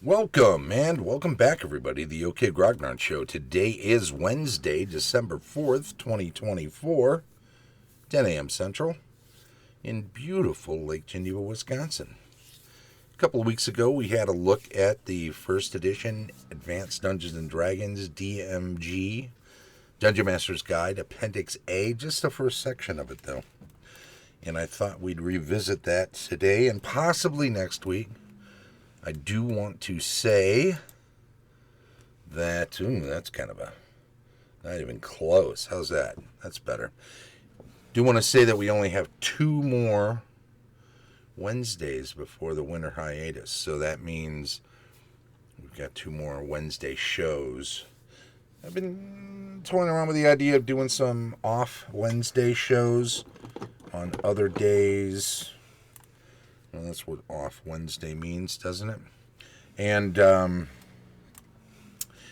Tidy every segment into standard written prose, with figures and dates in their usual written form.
Welcome and welcome back, everybody. The OK Grognard Show. Today is Wednesday, December 4th, 2024, 10 a.m. Central, in beautiful Lake Geneva, Wisconsin. A couple of weeks ago, we had a look at the first edition Advanced Dungeons & Dragons DMG Dungeon Master's Guide, Appendix A, just the first section of it, though. And I thought we'd revisit that today and possibly next week. I do want to say that, that's kind of not even close. How's that? That's better. Do want to say that we only have 2 more Wednesdays before the winter hiatus. So that means we've got 2 more Wednesday shows. I've been toying around with the idea of doing some off Wednesday shows on other days. Well, that's what off Wednesday means, doesn't it? And,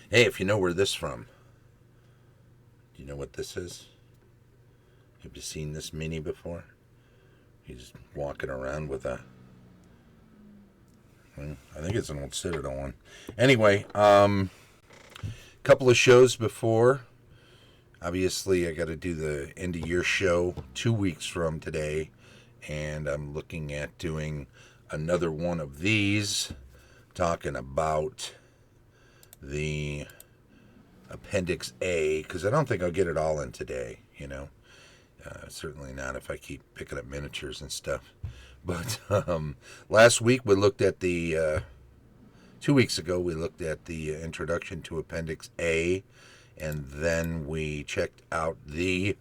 hey, if you know where this is from, do you know what this is? Have you seen this mini before? He's walking around with I think it's an old Citadel one. Anyway, couple of shows before. Obviously, I got to do the end of year show 2 weeks from today. And I'm looking at doing another one of these, talking about the Appendix A, because I don't think I'll get it all in today, certainly not if I keep picking up miniatures and stuff. But last week we looked at 2 weeks ago, we looked at the introduction to Appendix A, and then we checked out the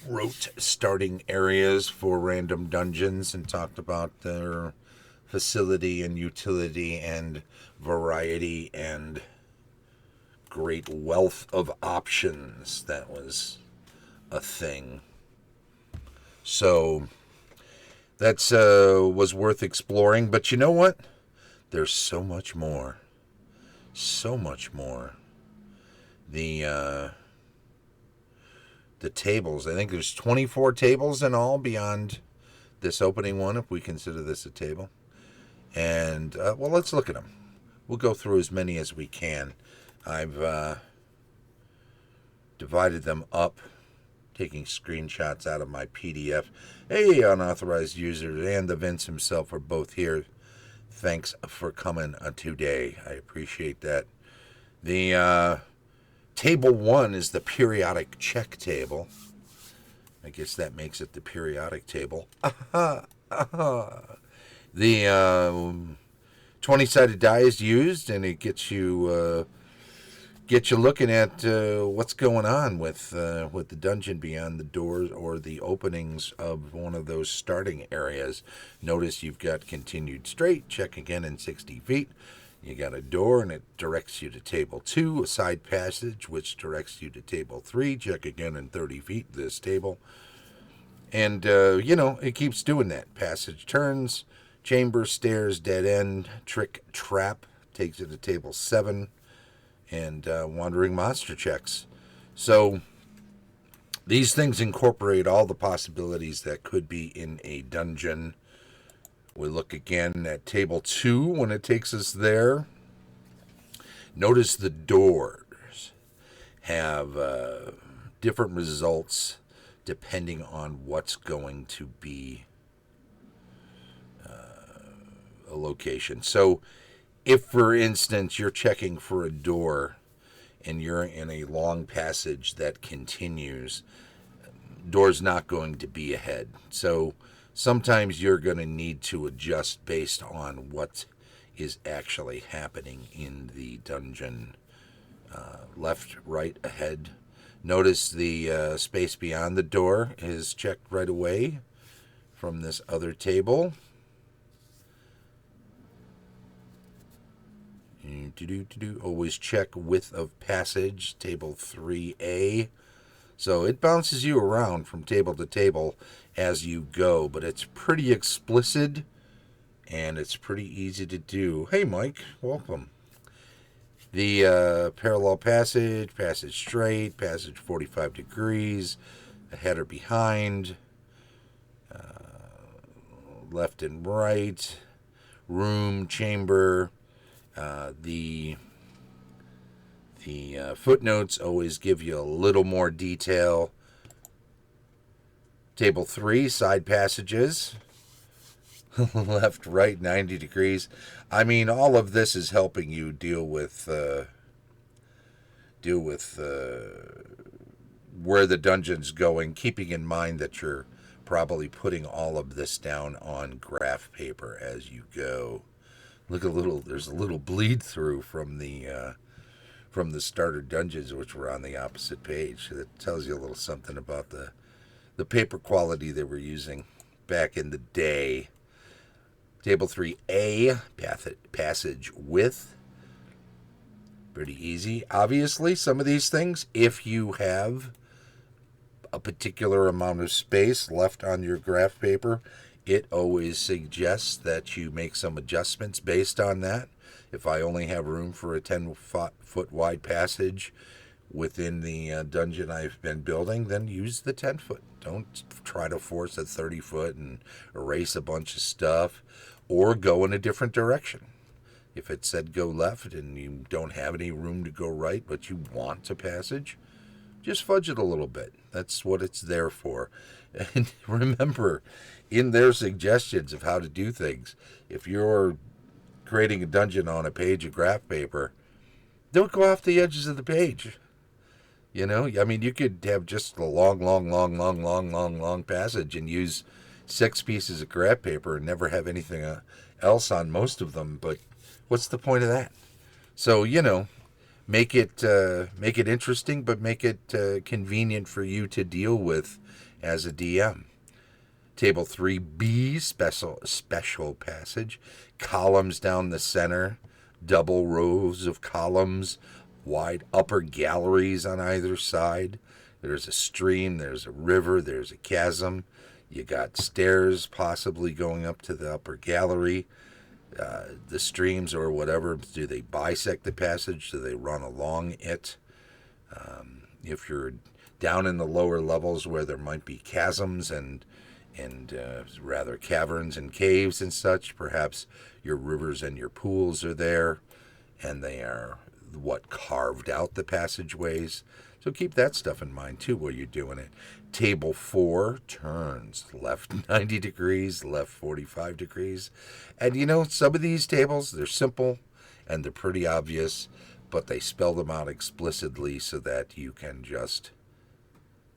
wrote starting areas for random dungeons and talked about their facility and utility and variety and great wealth of options. That was a thing. So that's was worth exploring. But you know what? There's so much more. So much more. The tables. I think there's 24 tables in all beyond this opening one, if we consider this a table. And, well, let's look at them. We'll go through as many as we can. I've divided them up, taking screenshots out of my PDF. Hey, unauthorized users and the Vince himself are both here. Thanks for coming today. I appreciate that. The Table 1 is the periodic check table. I guess that makes it the periodic table. The 20-sided die is used, and it gets you looking at what's going on with the dungeon beyond the doors or the openings of one of those starting areas. Notice you've got continued straight, check again in 60 feet. You got a door, and it directs you to table 2, a side passage, which directs you to table 3. Check again in 30 feet, this table. And, it keeps doing that. Passage turns, chamber, stairs, dead end, trick, trap, takes you to table 7, and wandering monster checks. So these things incorporate all the possibilities that could be in a dungeon. We look again at table 2 when it takes us there. Notice the doors have different results depending on what's going to be a location. So if, for instance, you're checking for a door and you're in a long passage that continues, door's not going to be ahead. So sometimes you're going to need to adjust based on what is actually happening in the dungeon. Left, right, ahead. Notice the space beyond the door is checked right away from this other table. Always check width of passage, table 3A. So it bounces you around from table to table as you go, but it's pretty explicit and it's pretty easy to do. Hey, Mike, welcome. The parallel passage, passage straight, passage 45 degrees, ahead or behind, left and right, room, chamber. The footnotes always give you a little more detail. Table 3, side passages. Left, right, 90 degrees. I mean, all of this is helping you deal with where the dungeon's going, keeping in mind that you're probably putting all of this down on graph paper as you go. Look, there's a little bleed through from the starter dungeons, which were on the opposite page. That tells you a little something about the paper quality they were using back in the day. Table 3A, passage width. Pretty easy. Obviously, some of these things, if you have a particular amount of space left on your graph paper, it always suggests that you make some adjustments based on that. If I only have room for a 10-foot wide passage within the dungeon I've been building, then use the 10-foot. Don't try to force a 30-foot and erase a bunch of stuff, or go in a different direction. If it said go left and you don't have any room to go right, but you want a passage, just fudge it a little bit. That's what it's there for. And remember, in their suggestions of how to do things, if you're creating a dungeon on a page of graph paper, don't go off the edges of the page. You know, I mean, you could have just a long passage and use 6 pieces of graph paper and never have anything else on most of them. But what's the point of that? So, you know, make it interesting, but make it convenient for you to deal with as a DM. Table 3B, special passage. Columns down the center, double rows of columns, wide upper galleries on either side. There's a stream, there's a river, there's a chasm. You got stairs possibly going up to the upper gallery. The streams or whatever, do they bisect the passage? Do they run along it? If you're down in the lower levels where there might be chasms and rather caverns and caves and such, perhaps your rivers and your pools are there, and they are what carved out the passageways. So keep that stuff in mind too while you're doing it. Table 4, turns. Left 90 degrees, left 45 degrees. And you know, some of these tables, they're simple and they're pretty obvious, but they spell them out explicitly so that you can just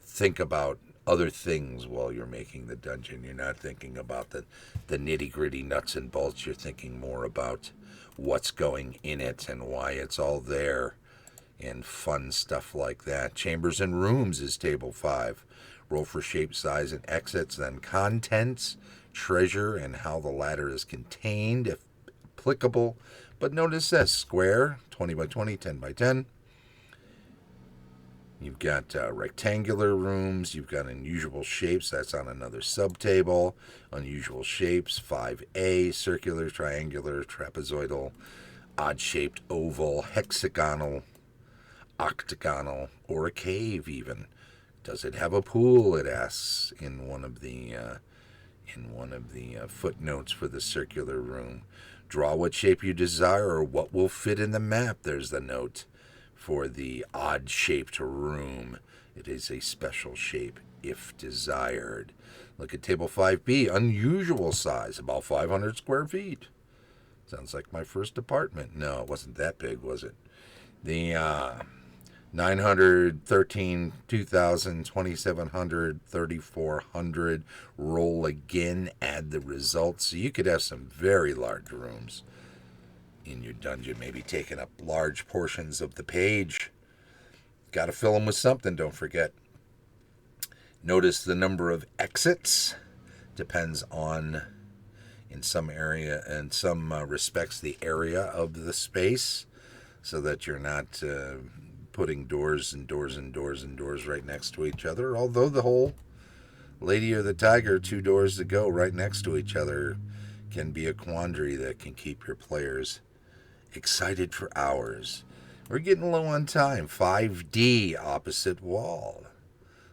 think about other things while you're making the dungeon. You're not thinking about the nitty-gritty nuts and bolts. You're thinking more about what's going in it and why it's all there and fun stuff like that. Chambers and rooms is table 5. Roll for shape, size, and exits. Then contents, treasure, and how the latter is contained, if applicable. But notice this, square, 20 by 20, 10 by 10. You've got rectangular rooms. You've got unusual shapes. That's on another subtable. Unusual shapes, 5A, circular, triangular, trapezoidal, odd-shaped oval, hexagonal, octagonal, or a cave even. Does it have a pool? It asks in one of the footnotes for the circular room. Draw what shape you desire or what will fit in the map. There's the note for the odd-shaped room. It is a special shape if desired. Look at table 5B, unusual size, about 500 square feet. Sounds like my first apartment. No, it wasn't that big, was it? The 913, 2000, 2700, 3400. Roll again, add the results. So you could have some very large rooms in your dungeon, maybe taking up large portions of the page. Got to fill them with something, don't forget. Notice the number of exits depends on, in some area, in some respects, the area of the space, so that you're not putting doors and doors and doors and doors right next to each other. Although the whole Lady or the Tiger, 2 doors to go right next to each other, can be a quandary that can keep your players excited for hours. We're getting low on time. 5D, opposite wall.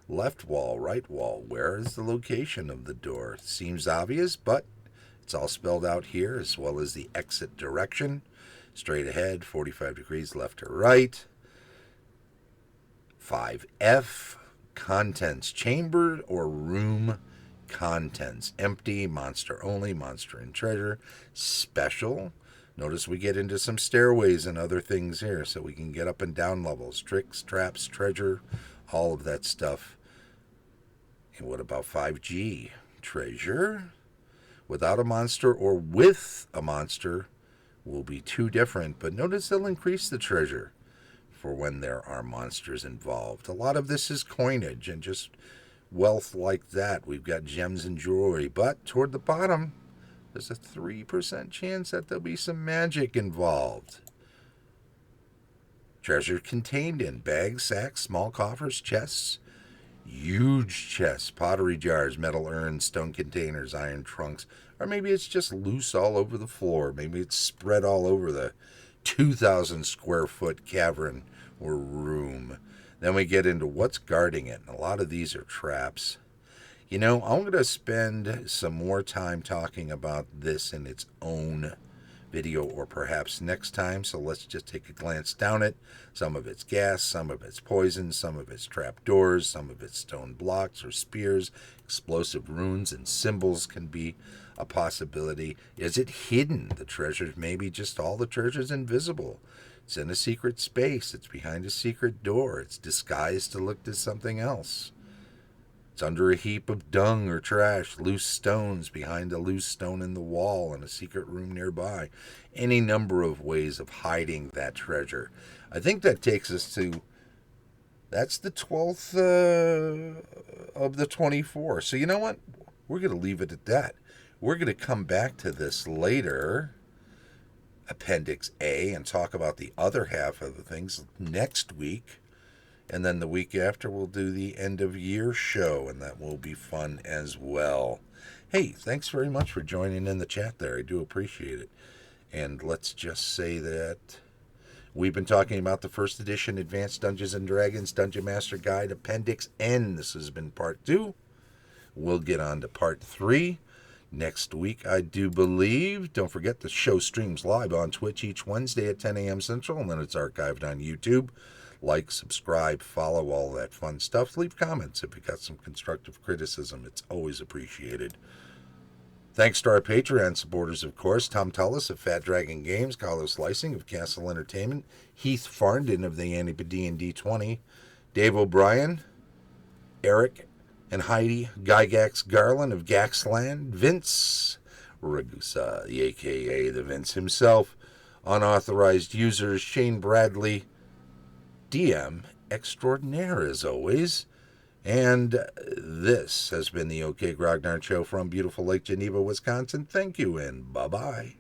Left wall, right wall. Where is the location of the door? Seems obvious, but It's all spelled out here, as well as the exit direction. Straight ahead, 45 degrees left or right. 5F, contents, chamber or room contents. Empty, monster only, monster and treasure. Special. Notice we get into some stairways and other things here, so we can get up and down levels. Tricks, traps, treasure, all of that stuff. And what about 5G? Treasure. Without a monster or with a monster will be two different, but notice they'll increase the treasure for when there are monsters involved. A lot of this is coinage and just wealth like that. We've got gems and jewelry, but toward the bottom, there's a 3% chance that there'll be some magic involved. Treasure contained in bags, sacks, small coffers, chests, huge chests, pottery jars, metal urns, stone containers, iron trunks, or maybe it's just loose all over the floor. Maybe it's spread all over the 2,000 square foot cavern or room. Then we get into what's guarding it. And a lot of these are traps. You know, I'm going to spend some more time talking about this in its own video, or perhaps next time. So let's just take a glance down it. Some of it's gas, some of it's poison, some of it's trapdoors, some of it's stone blocks or spears. Explosive runes and symbols can be a possibility. Is it hidden? The treasure's maybe just all the treasure's invisible. It's in a secret space. It's behind a secret door. It's disguised to look to something else. It's under a heap of dung or trash, loose stones behind a loose stone in the wall in a secret room nearby. Any number of ways of hiding that treasure. I think that takes us to, that's the 12th of the 24. So you know what? We're going to leave it at that. We're going to come back to this later, Appendix A, and talk about the other half of the things next week. And then the week after, we'll do the end of year show, and that will be fun as well. Hey, thanks very much for joining in the chat there. I do appreciate it. And let's just say that we've been talking about the first edition Advanced Dungeons & Dragons Dungeon Master Guide Appendix N. This has been part 2. We'll get on to part 3 next week, I do believe. Don't forget, the show streams live on Twitch each Wednesday at 10 a.m. Central, and then it's archived on YouTube. Like, subscribe, follow, all that fun stuff. Leave comments if you got some constructive criticism. It's always appreciated. Thanks to our Patreon supporters, of course. Tom Tullis of Fat Dragon Games, Carlos Slicing of Castle Entertainment, Heath Farndon of the D&D 20, Dave O'Brien, Eric and Heidi Gygax Garland of Gaxland, Vince Ragusa, a.k.a. the Vince himself, unauthorized users, Shane Bradley, DM extraordinaire as always. And this has been the OK Grognard Show from beautiful Lake Geneva, Wisconsin. Thank you, and bye-bye.